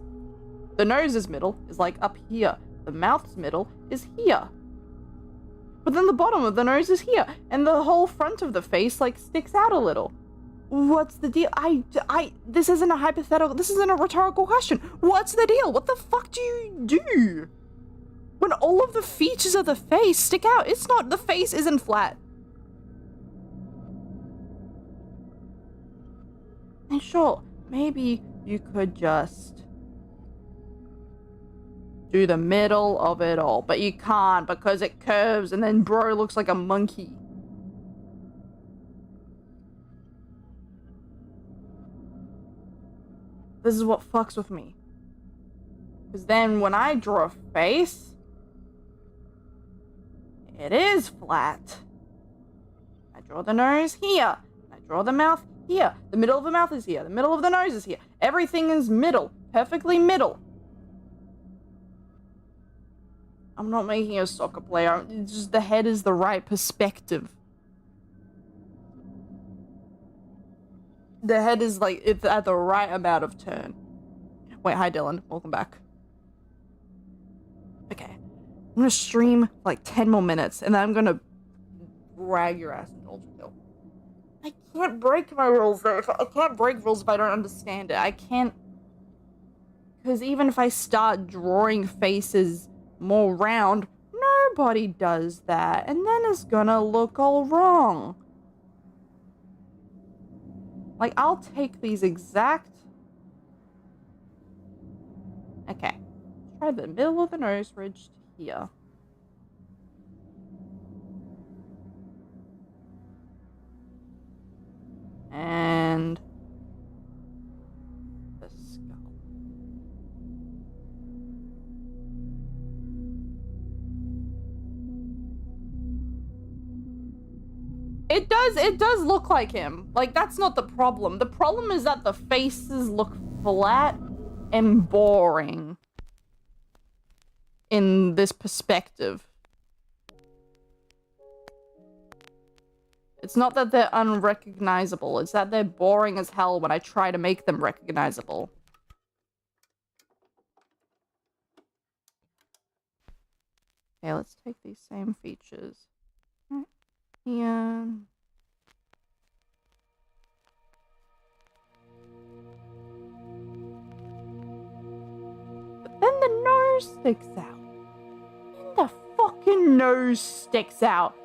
middle is like up here. The mouth's middle is here. But then the bottom of the nose is here. And the whole front of the face like sticks out a little. What's the deal? This isn't a hypothetical, this isn't a rhetorical question. What's the deal? What the fuck do you do? When all of the features of the face stick out, it's not, the face isn't flat. And sure, maybe you could just do the middle of it all, but you can't because it curves and then bro looks like a monkey. This is what fucks with me. Because then when I draw a face, it is flat. I draw the nose here. I draw the mouth here. The middle of the mouth is here. The middle of the nose is here. Everything is middle. Perfectly middle. I'm not making a soccer player. It's just the head is the right perspective. The head is like, it's at the right amount of turn. Wait, hi Dylan. Welcome back. Okay. I'm gonna stream for like 10 more minutes and then I'm gonna drag your ass into Ultra Kill. I can't break my rules though. I can't break rules if I don't understand it. I can't. Because even if I start drawing faces more round, nobody does that. And then it's gonna look all wrong. Like, I'll take these exact... Okay. Try the middle of the nose ridge to here. And... the skull. It does look like him. Like, that's not the problem. The problem is that the faces look flat and boring in this perspective. It's not that they're unrecognizable, it's that they're boring as hell when I try to make them recognizable. Okay, let's take these same features. Right here. But then the nose sticks out. And the fucking nose sticks out.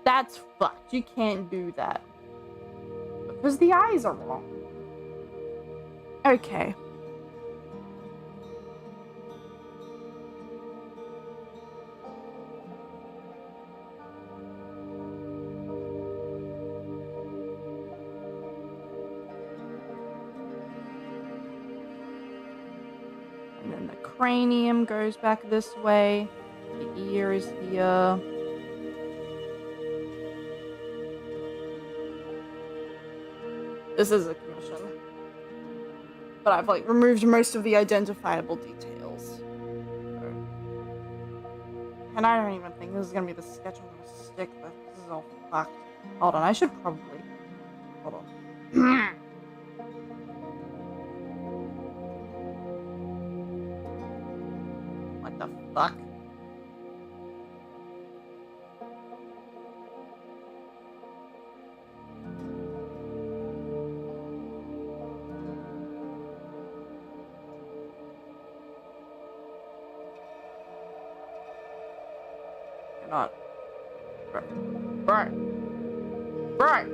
That's fucked. You can't do that. Because the eyes are wrong. Okay. And then the cranium goes back this way. The ear is here. This is a commission. But I've like removed most of the identifiable details. And I don't even think this is gonna be the sketch I'm gonna stick with. This is all fucked. Hold on, I should probably... Hold on. What the fuck? You're not... Right. Right.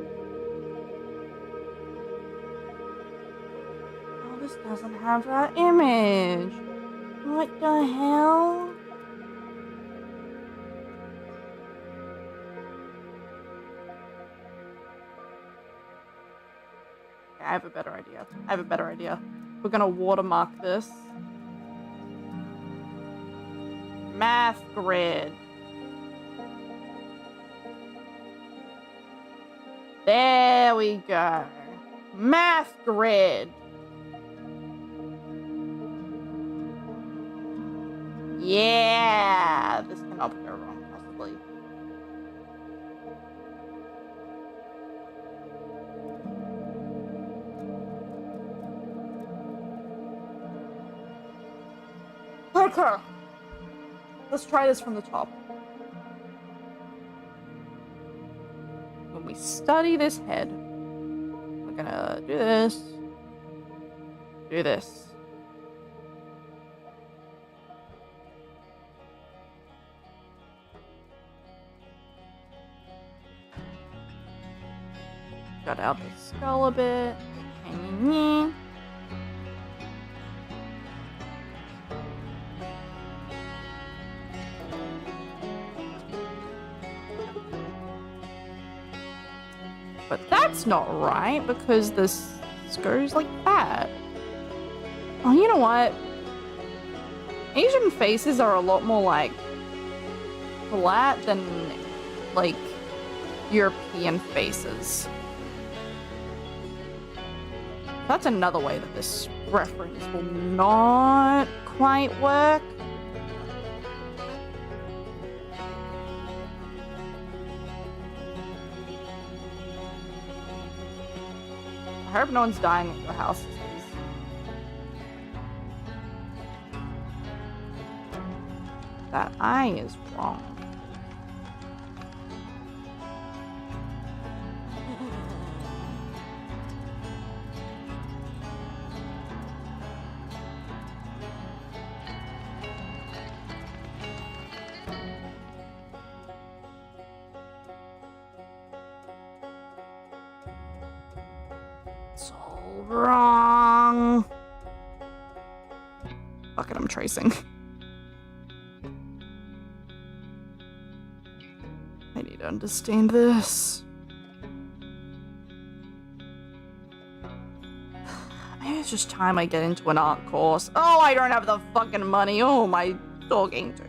Oh, this doesn't have that image. What the hell? I have a better idea. We're gonna watermark this. Math grid. There we go. Math grid. Yeah, this cannot go wrong, possibly. Okay. Let's try this from the top. When we study this head, we're gonna do this. Do this. Cut out the skull a bit. But that's not right because this goes like that. Oh, you know what? Asian faces are a lot more like flat than like European faces. That's another way that this reference will not quite work. I hope no one's dying at your house. That eye is wrong. It's all wrong. Fuck it, I'm tracing. I need to understand this. Maybe it's just time I get into an art course. Oh, I don't have the fucking money. Oh, am I talking to?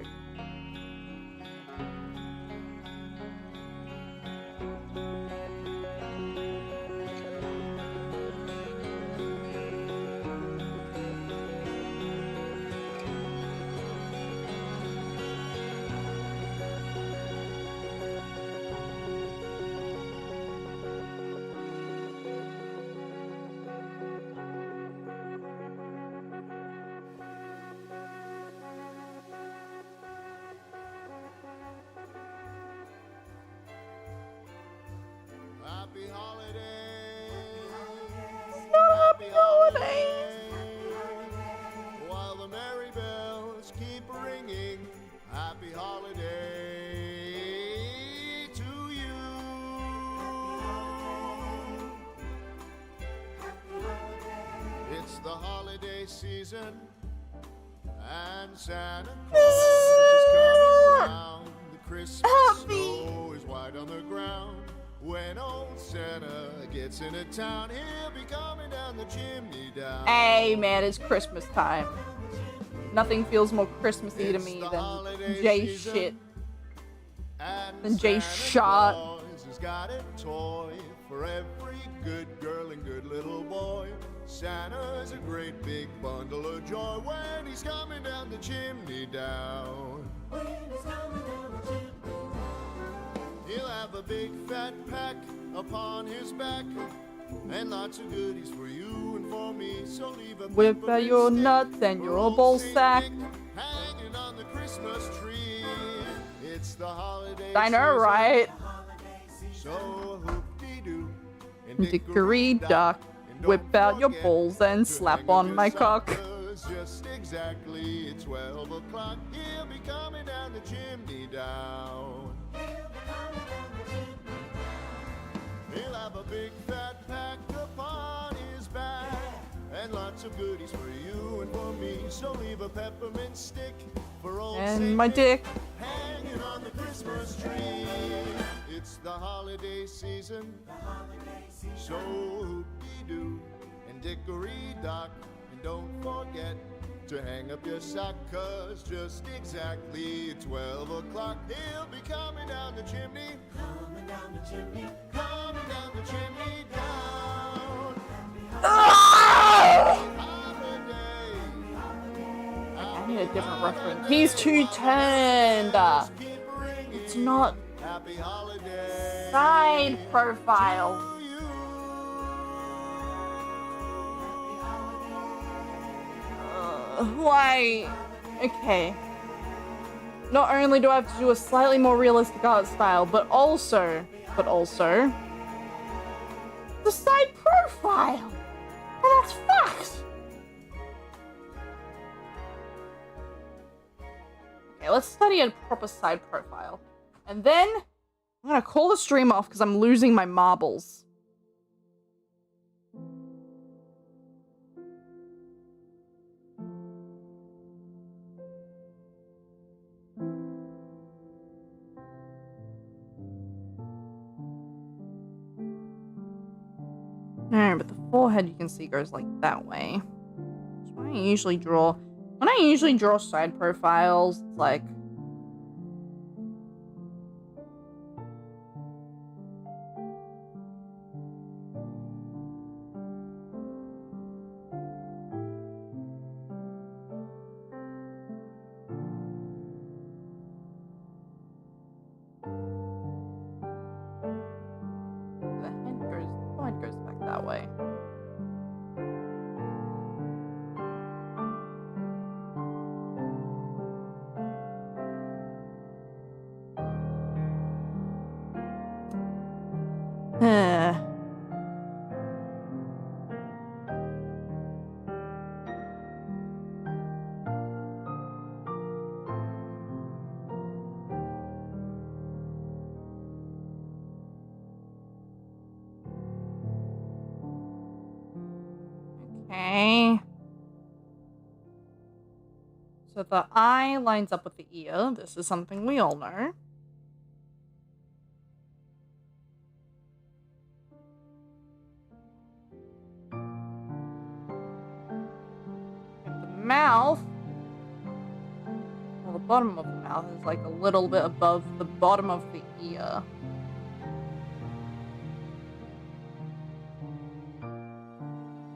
holiday season, and Santa Claus is coming round. The Christmas snow is white on the ground. When old Santa gets into town, he'll be coming down the chimney down. Hey, man, it's Christmas time. Nothing feels more Christmassy to me than Jay shit. Than Jay shot. Claus has got a toy for every good girl and good little boy. Santa's a great big bundle of joy when he's coming down the chimney down. He'll have a big fat pack upon his back, and lots of goodies for you and for me. So leave a Whip out your nuts and your ball sack. hanging on the Christmas tree. It's the holiday I know, season, right? so hoop-dee-doo and Dickory-dock. and don't Whip out your forget balls and to slap hang up on your my cock. suckers just exactly at 12 o'clock. He'll be coming down the chimney down. He'll have a big fat pack upon his back, and lots of goodies for you and for me. So leave a peppermint stick for old And Saint my Nick dick. hanging on the Christmas tree. It's the holiday season, so hoop-dee-doo and dickory-dock, and don't forget to hang up your sock, 'cause just exactly at 12 o'clock he'll be coming down the chimney. Coming down the chimney. Coming down the chimney down. Holiday. I need a different reference. He's too turned. Keep ringing. It's not Happy holiday. side profile. to you. Why? Okay. Not only do I have to do a slightly more realistic art style, but also, the side profile. And that's fucked. Okay, let's study a proper side profile. And then I'm gonna call the stream off because I'm losing my marbles. No, but the forehead you can see goes like that way. That's what I usually draw. When I usually draw side profiles, it's like the forehead goes back that way. Okay. So the eye lines up with the ear. This is something we all know. And the mouth, well, the bottom of the mouth is like a little bit above the bottom of the ear.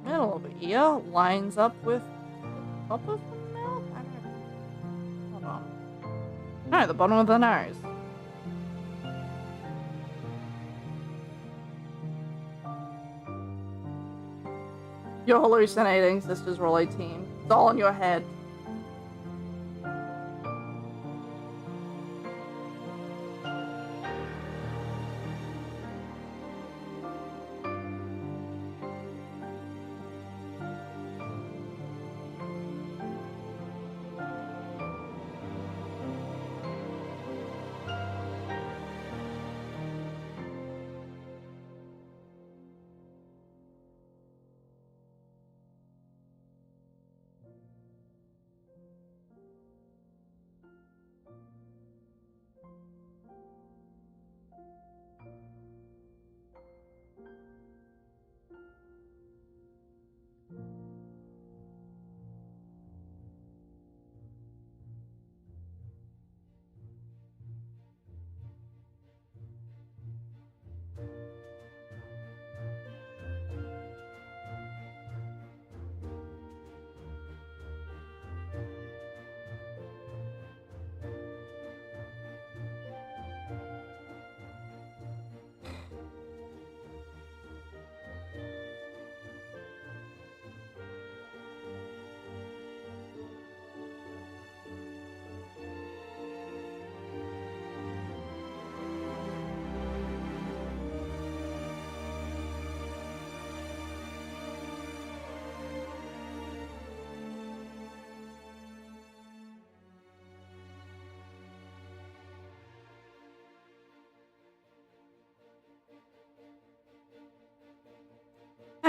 Middle of the ear lines up with the top of the mouth? I don't know. Hold on. No, the bottom of the nose. You're hallucinating, Sisters Rolly team. It's all in your head.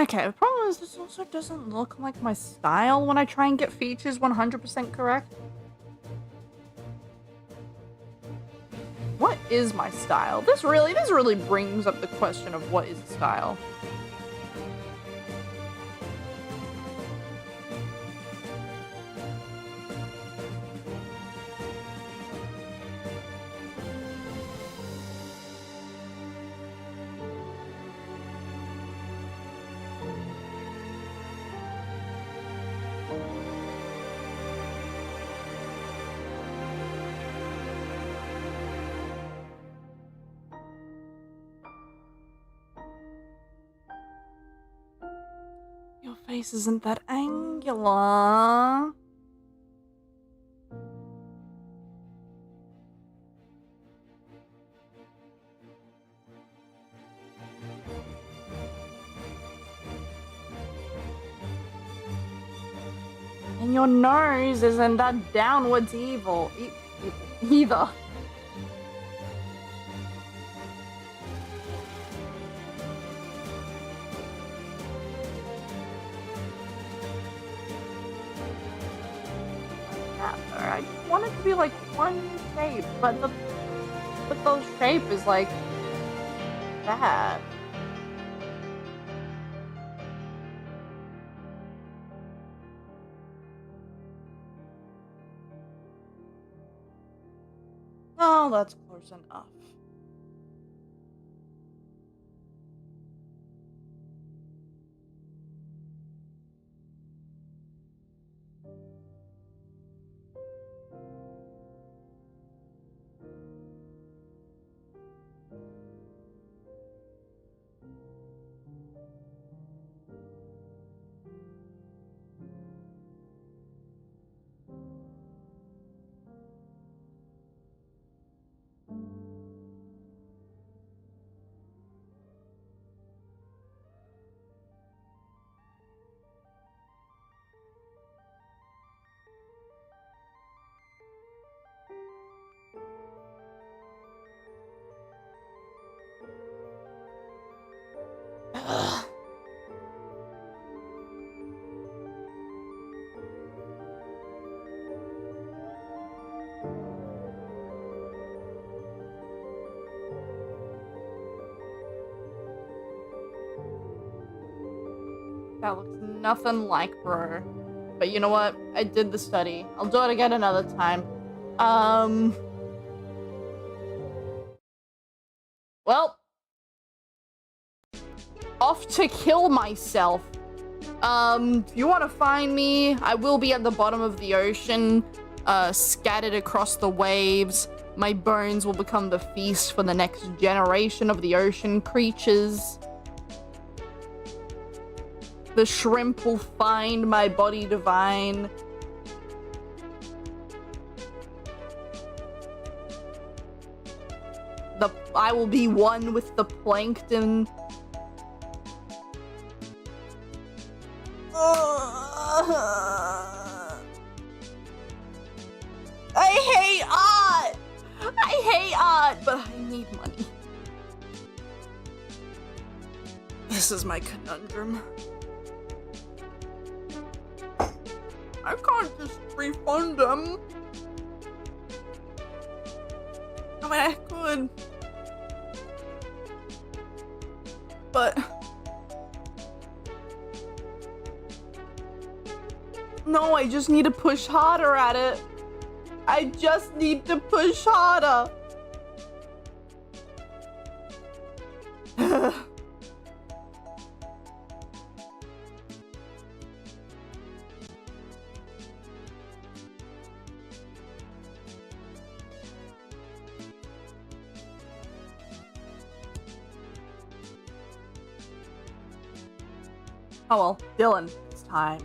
Okay, the problem is this also doesn't look like my style when I try and get features 100% correct. What is my style? This really brings up the question of what is style. Your face isn't that angular. And your nose isn't that downwards evil either. I just want it to be like one shape, but the shape is like that. Oh, that's close enough. Ugh. That looks nothing like bro. But you know what? I did the study. I'll do it again another time. Well. Off to kill myself. If you want to find me, I will be at the bottom of the ocean, scattered across the waves. My bones will become the feast for the next generation of the ocean creatures. The shrimp will find my body divine. I will be one with the plankton. I hate art! I hate art, but I need money. This is my conundrum. I can't just refund them. I mean, I could. But... no, I just need to push harder at it. I just need to push harder. Oh well, Dylan, it's time.